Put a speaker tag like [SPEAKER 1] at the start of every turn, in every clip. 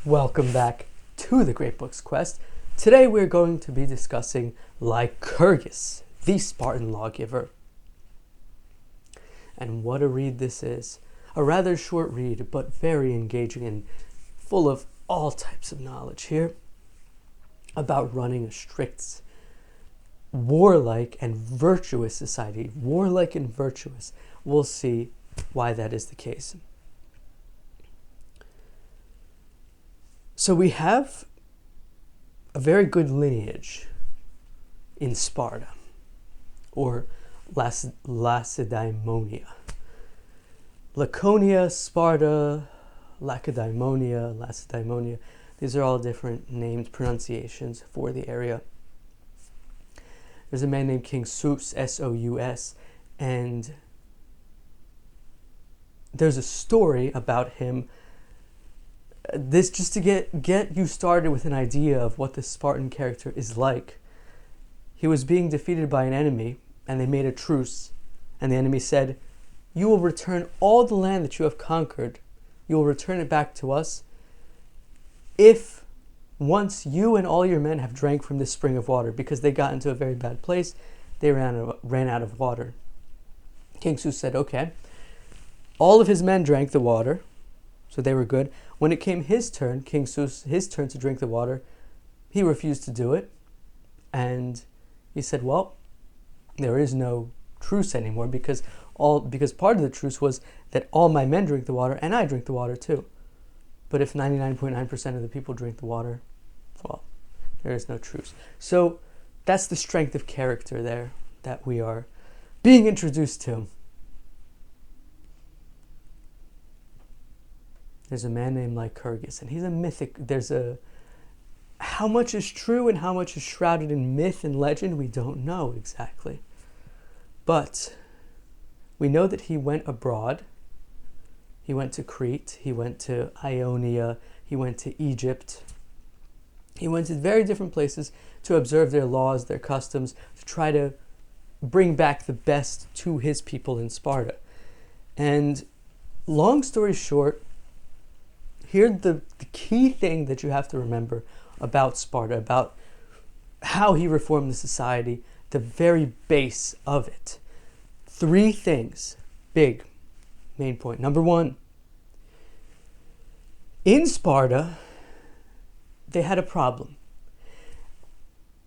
[SPEAKER 1] Welcome back to the Great Books Quest. Today we're going to be discussing Lycurgus, the Spartan lawgiver. And what a read this is. A rather short read, but very engaging and full of all types of knowledge here about running a strict, warlike and virtuous society. Warlike and virtuous. We'll see why that is the case. So we have a very good lineage in Sparta, or Lacedaemonia. Laconia, Sparta, Lacedaemonia. These are all different named pronunciations for the area. There's a man named King Sous, S-O-U-S, and there's a story about him. This just to get you started with an idea of what the Spartan character is like. He was being defeated by an enemy, and they made a truce, and the enemy said, "You will return all the land that you have conquered. You will return it back to us if once you and all your men have drank from this spring of water," because they got into a very bad place. They ran out of water. King Sous said, okay. All of his men drank the water, so they were good. When it came his turn, King Sous, his turn to drink the water, he refused to do it. And he said, well, there is no truce anymore because part of the truce was that all my men drink the water and I drink the water too. But if 99.9% of the people drink the water, well, there is no truce. So that's the strength of character there that we are being introduced to. There's a man named Lycurgus, and he's a mythic. How much is true and how much is shrouded in myth and legend, we don't know exactly. But we know that he went abroad. He went to Crete, he went to Ionia, he went to Egypt. He went to very different places to observe their laws, their customs, to try to bring back the best to his people in Sparta. And long story short, here's the key thing that you have to remember about Sparta, about how he reformed the society, the very base of it. 3 things, big, main point. Number 1, in Sparta, they had a problem.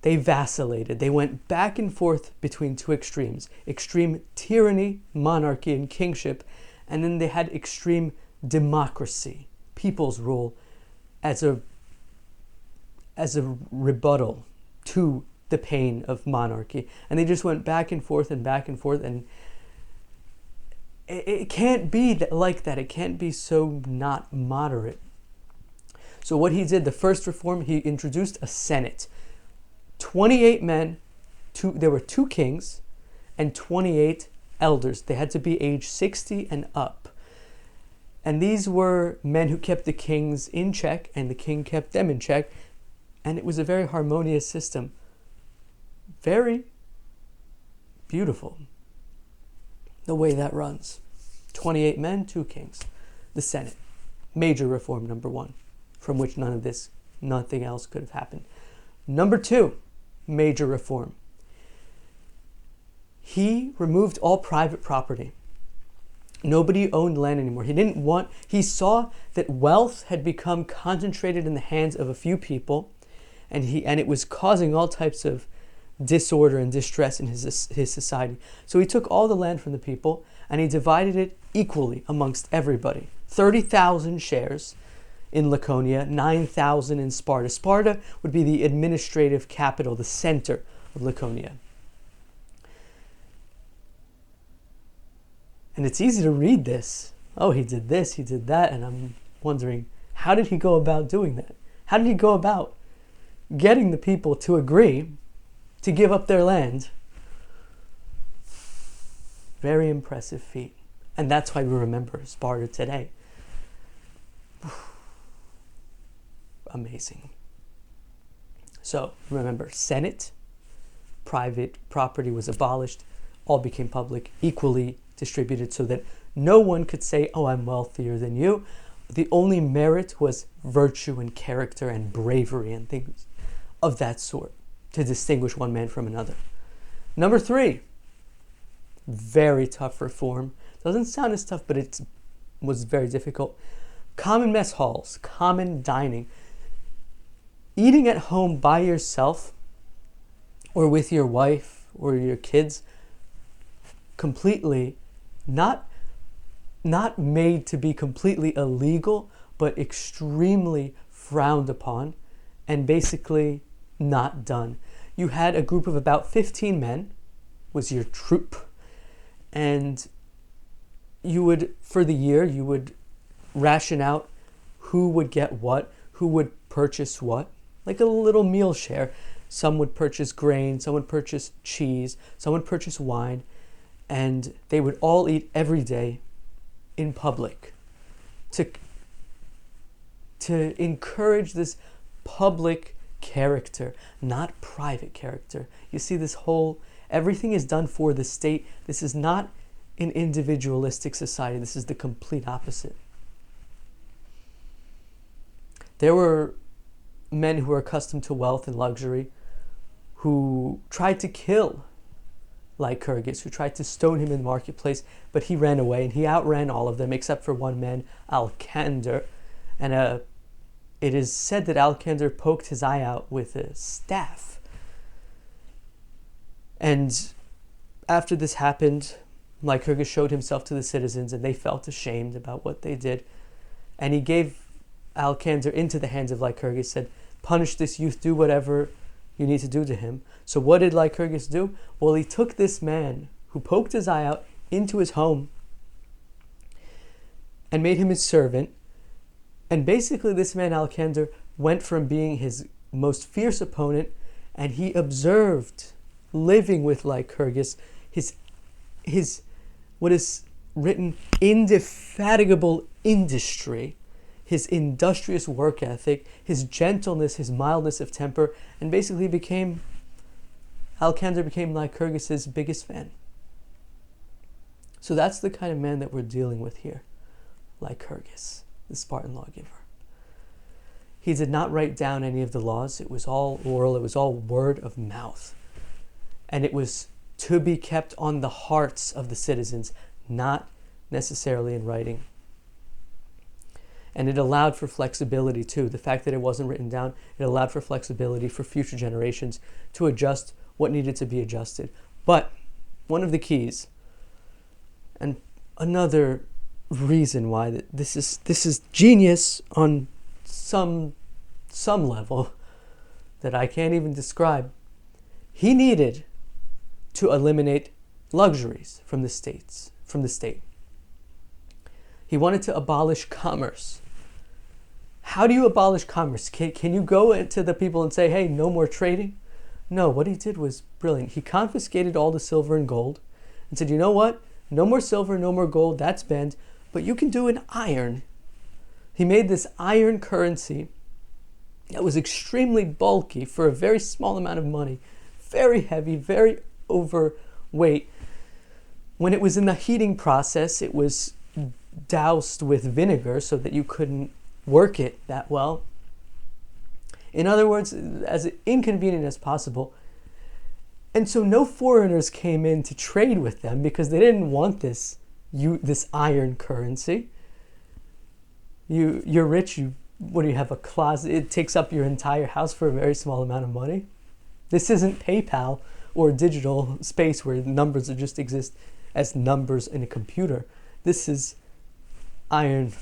[SPEAKER 1] They vacillated. They went back and forth between 2 extremes. Extreme tyranny, monarchy, and kingship, and then they had extreme democracy, people's rule, as a rebuttal to the pain of monarchy. And they just went back and forth, and it can't be like that. It can't be so not moderate. So what he did, the first reform, he introduced a senate. 28 men, there were 2 kings, and 28 elders. They had to be age 60 and up. And these were men who kept the kings in check, and the king kept them in check. And it was a very harmonious system. Very beautiful, the way that runs. 28 men, 2 kings. The Senate. Major reform, number 1, from which nothing else could have happened. Number 2, major reform. He removed all private property. Nobody owned land anymore. He saw that wealth had become concentrated in the hands of a few people, and it was causing all types of disorder and distress in his society. So he took all the land from the people and he divided it equally amongst everybody. 30,000 shares in Laconia, 9,000 in Sparta. Sparta would be the administrative capital, the center of Laconia. And it's easy to read this. Oh, he did this, he did that. And I'm wondering, how did he go about doing that? How did he go about getting the people to agree to give up their land? Very impressive feat. And that's why we remember Sparta today. Amazing. So remember, Senate, private property was abolished, all became public, equally distributed so that no one could say, oh, I'm wealthier than you. the only merit was virtue and character and bravery and things of that sort to distinguish one man from another. Number 3, very tough reform. Doesn't sound as tough, but it was very difficult. Common mess halls, common dining. Eating at home by yourself or with your wife or your kids, completely not made to be completely illegal, but extremely frowned upon and basically not done. You had a group of about 15 men, was your troop, and you would, for the year, you would ration out who would get what, who would purchase what, like a little meal share. Some would purchase grain, some would purchase cheese, some would purchase wine, and they would all eat every day in public to encourage this public character, not private character. You see, everything is done for the state. This is not an individualistic society. This is the complete opposite. There were men who were accustomed to wealth and luxury who tried to kill Lycurgus, who tried to stone him in the marketplace, but he ran away, and he outran all of them except for one man, Alcander. And it is said that Alcander poked his eye out with a staff. And after this happened, Lycurgus showed himself to the citizens, and they felt ashamed about what they did. And he gave Alcander into the hands of Lycurgus, said, "Punish this youth, do whatever you need to do to him." So what did Lycurgus do? Well, he took this man who poked his eye out into his home and made him his servant. And basically this man, Alcander, went from being his most fierce opponent, and he observed living with Lycurgus his what is written indefatigable industry, his industrious work ethic, his gentleness, his mildness of temper, and basically Alcander became Lycurgus's biggest fan. So that's the kind of man that we're dealing with here, Lycurgus, the Spartan lawgiver. He did not write down any of the laws. It was all oral, it was all word of mouth. And it was to be kept on the hearts of the citizens, not necessarily in writing. And it allowed for flexibility too. The fact that it wasn't written down, it allowed for flexibility for future generations to adjust what needed to be adjusted. But one of the keys, and another reason why this is genius on some level that I can't even describe, he needed to eliminate luxuries from the state. He wanted to abolish commerce. How do you abolish commerce? Can you go to the people and say, hey, no more trading? No, what he did was brilliant. He confiscated all the silver and gold and said, you know what? No more silver, no more gold, that's banned, but you can do an iron. He made this iron currency that was extremely bulky for a very small amount of money, very heavy, very overweight. When it was in the heating process, it was doused with vinegar so that you couldn't work it that well. In other words, as inconvenient as possible. And so no foreigners came in to trade with them because they didn't want this iron currency. You're rich, what do you have, a closet? It takes up your entire house for a very small amount of money. This isn't PayPal or digital space where numbers just exist as numbers in a computer. This is iron.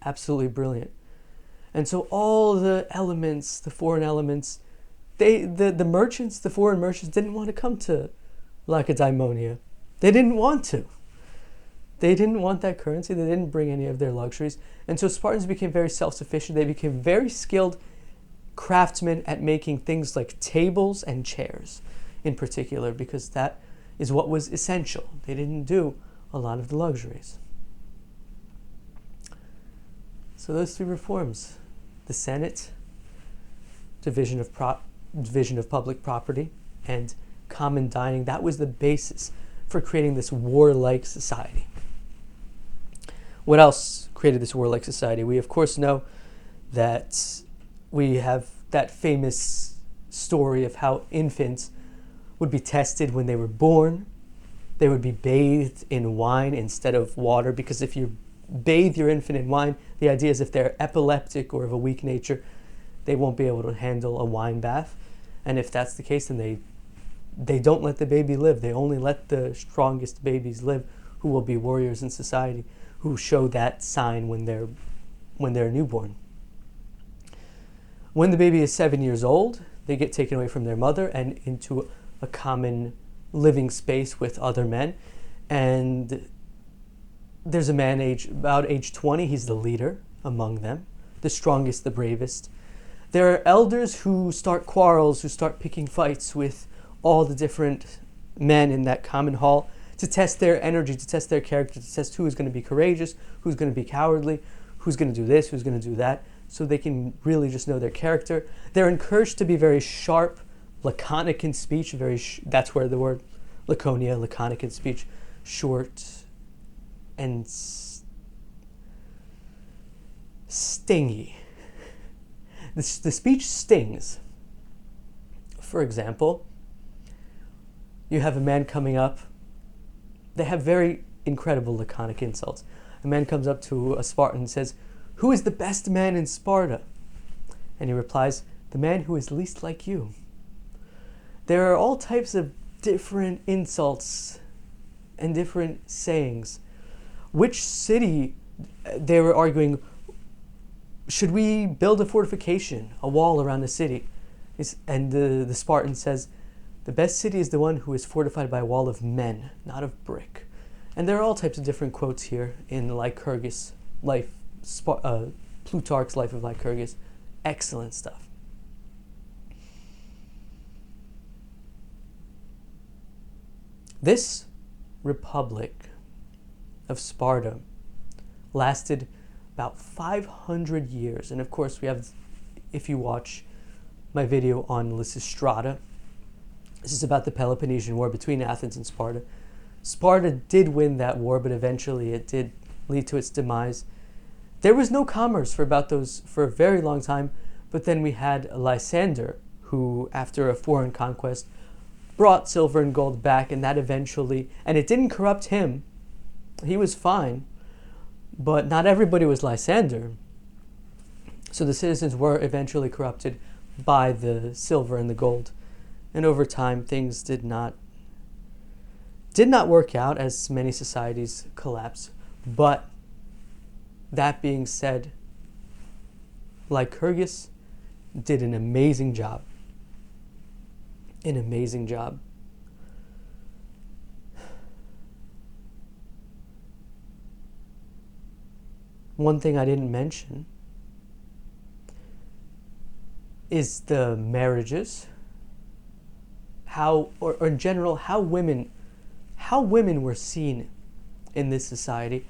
[SPEAKER 1] Absolutely brilliant. And so all the elements, the foreign elements, the merchants, the foreign merchants didn't want to come to Lacedaemonia. They didn't want to. They didn't want that currency. They didn't bring any of their luxuries. And so Spartans became very self-sufficient. They became very skilled craftsmen at making things like tables and chairs in particular, because that is what was essential. They didn't do a lot of the luxuries. So those three reforms, the Senate, division of public property, and common dining, that was the basis for creating this warlike society. What else created this warlike society? We, of course, know that we have that famous story of how infants would be tested when they were born. They would be bathed in wine instead of water, because if you bathe your infant in wine, the idea is if they're epileptic or of a weak nature, they won't be able to handle a wine bath. And if that's the case, then they don't let the baby live. They only let the strongest babies live, who will be warriors in society, who show that sign when they're newborn. When the baby is 7 years old, they get taken away from their mother and into a common living space with other men. And there's a man about age 20. He's the leader among them, the strongest, the bravest. There are elders who start quarrels, who start picking fights with all the different men in that common hall to test their energy, to test their character, to test who is going to be courageous, who's going to be cowardly, who's going to do this, who's going to do that, so they can really just know their character. They're encouraged to be very sharp, laconic in speech. That's where the word laconia, laconic in speech, short and stingy. The speech stings. For example, you have a man coming up. They have very incredible laconic insults. A man comes up to a Spartan and says, "Who is the best man in Sparta?" And he replies, "The man who is least like you." There are all types of different insults and different sayings. Which city, they were arguing, should we build a fortification, a wall around the city? And the Spartan says, the best city is the one who is fortified by a wall of men, not of brick. And there are all types of different quotes here in Lycurgus' life, Plutarch's Life of Lycurgus. Excellent stuff. This Republic of Sparta lasted about 500 years. And of course, we have, if you watch my video on Lysistrata, this is about the Peloponnesian War between Athens and Sparta. Sparta did win that war, but eventually it did lead to its demise. There was no commerce for a very long time, but then we had Lysander, who, after a foreign conquest, brought silver and gold back, and that eventually, and it didn't corrupt him. He was fine, but not everybody was Lysander. So the citizens were eventually corrupted by the silver and the gold. And over time, things did not work out, as many societies collapsed. But that being said, Lycurgus did an amazing job. An amazing job. One thing I didn't mention is the marriages. Or in general, how women were seen in this society.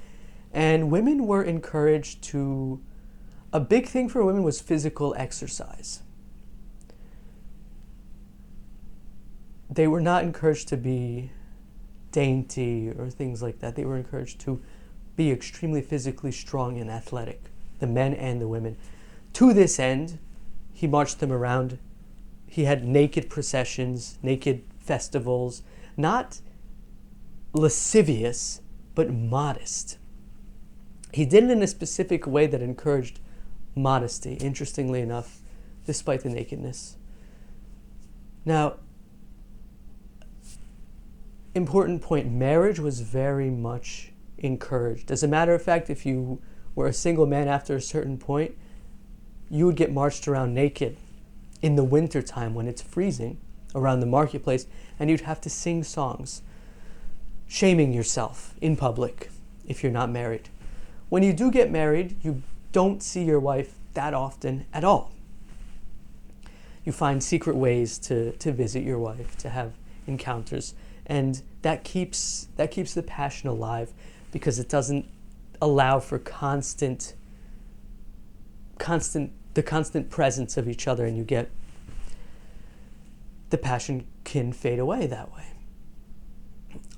[SPEAKER 1] And women were encouraged to, a big thing for women was physical exercise. They were not encouraged to be dainty or things like that. They were encouraged to be extremely physically strong and athletic, the men and the women. To this end, he marched them around. He had naked processions, naked festivals, not lascivious, but modest. He did it in a specific way that encouraged modesty, interestingly enough, despite the nakedness. Now, important point, marriage was very much encouraged. As a matter of fact, if you were a single man after a certain point, you would get marched around naked in the winter time when it's freezing around the marketplace, and you'd have to sing songs, shaming yourself in public if you're not married. When you do get married, you don't see your wife that often at all. You find secret ways to visit your wife, to have encounters, and that keeps the passion alive, because it doesn't allow for the constant presence of each other, and you get the passion can fade away that way.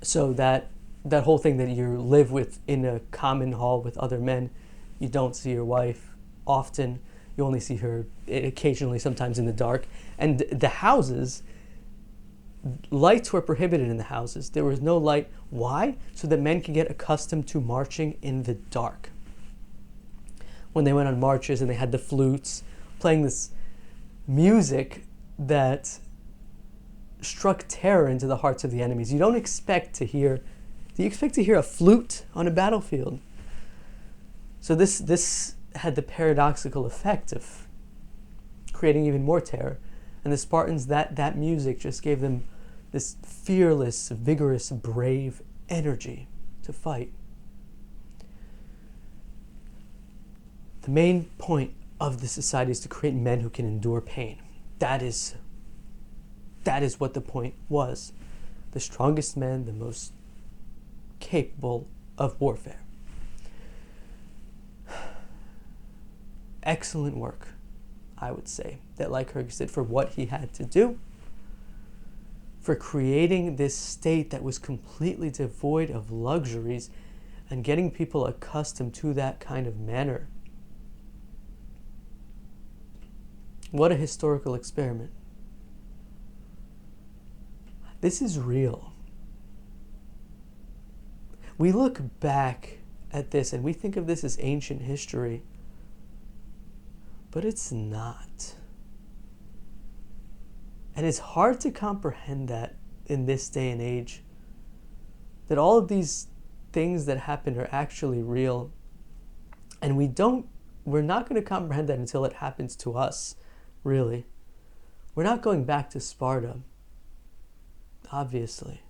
[SPEAKER 1] So that that whole thing that you live with in a common hall with other men. You don't see your wife often. You only see her occasionally, sometimes in the dark. And the houses, lights were prohibited in the houses. There was no light. Why? So that men could get accustomed to marching in the dark. When they went on marches and they had the flutes playing this music that struck terror into the hearts of the enemies. You don't expect to hear, do you expect to hear a flute on a battlefield? So this had the paradoxical effect of creating even more terror. And the Spartans, that music just gave them this fearless, vigorous, brave energy to fight. The main point of the society is to create men who can endure pain. That is what the point was. The strongest men, the most capable of warfare. Excellent work, I would say, that Lycurgus did for what he had to do, for creating this state that was completely devoid of luxuries and getting people accustomed to that kind of manner. What a historical experiment. This is real. We look back at this and we think of this as ancient history, but it's not. And it's hard to comprehend that in this day and age, that all of these things that happen are actually real. And we're not going to comprehend that until it happens to us, really. We're not going back to Sparta, obviously.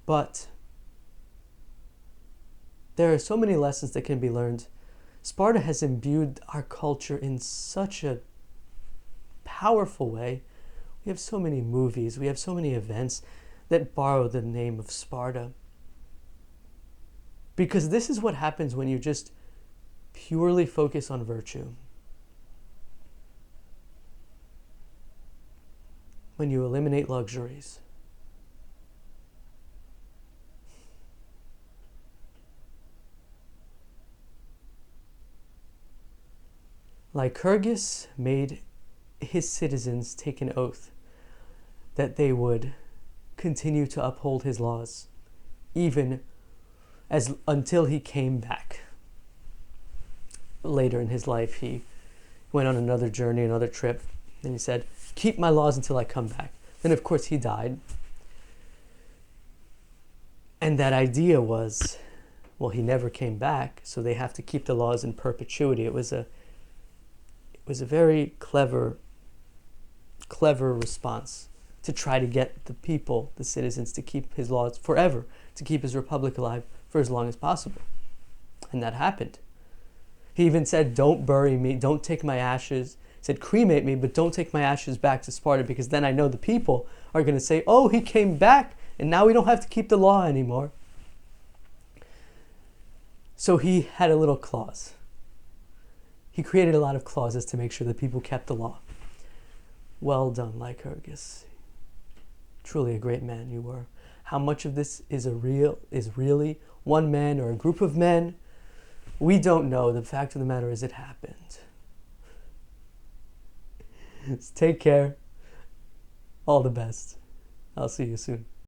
[SPEAKER 1] But there are so many lessons that can be learned. Sparta has imbued our culture in such a powerful way. We have so many movies, we have so many events that borrow the name of Sparta. Because this is what happens when you just purely focus on virtue. When you eliminate luxuries. Lycurgus made his citizens take an oath that they would continue to uphold his laws, even until he came back. Later in his life, he went on another journey, another trip, and he said, "Keep my laws until I come back." Then, of course, he died. And that idea was, well, he never came back, so they have to keep the laws in perpetuity. It was a very clever response to try to get the people, the citizens, to keep his laws forever, to keep his republic alive for as long as possible. And that happened. He even said, "Don't bury me, don't take my ashes." He said, "Cremate me, but don't take my ashes back to Sparta, because then I know the people are going to say, oh, he came back, and now we don't have to keep the law anymore." So he had a little clause. He created a lot of clauses to make sure that people kept the law. Well done, Lycurgus. Truly a great man you were. How much of this is really one man or a group of men? We don't know. The fact of the matter is it happened. Take care. All the best. I'll see you soon.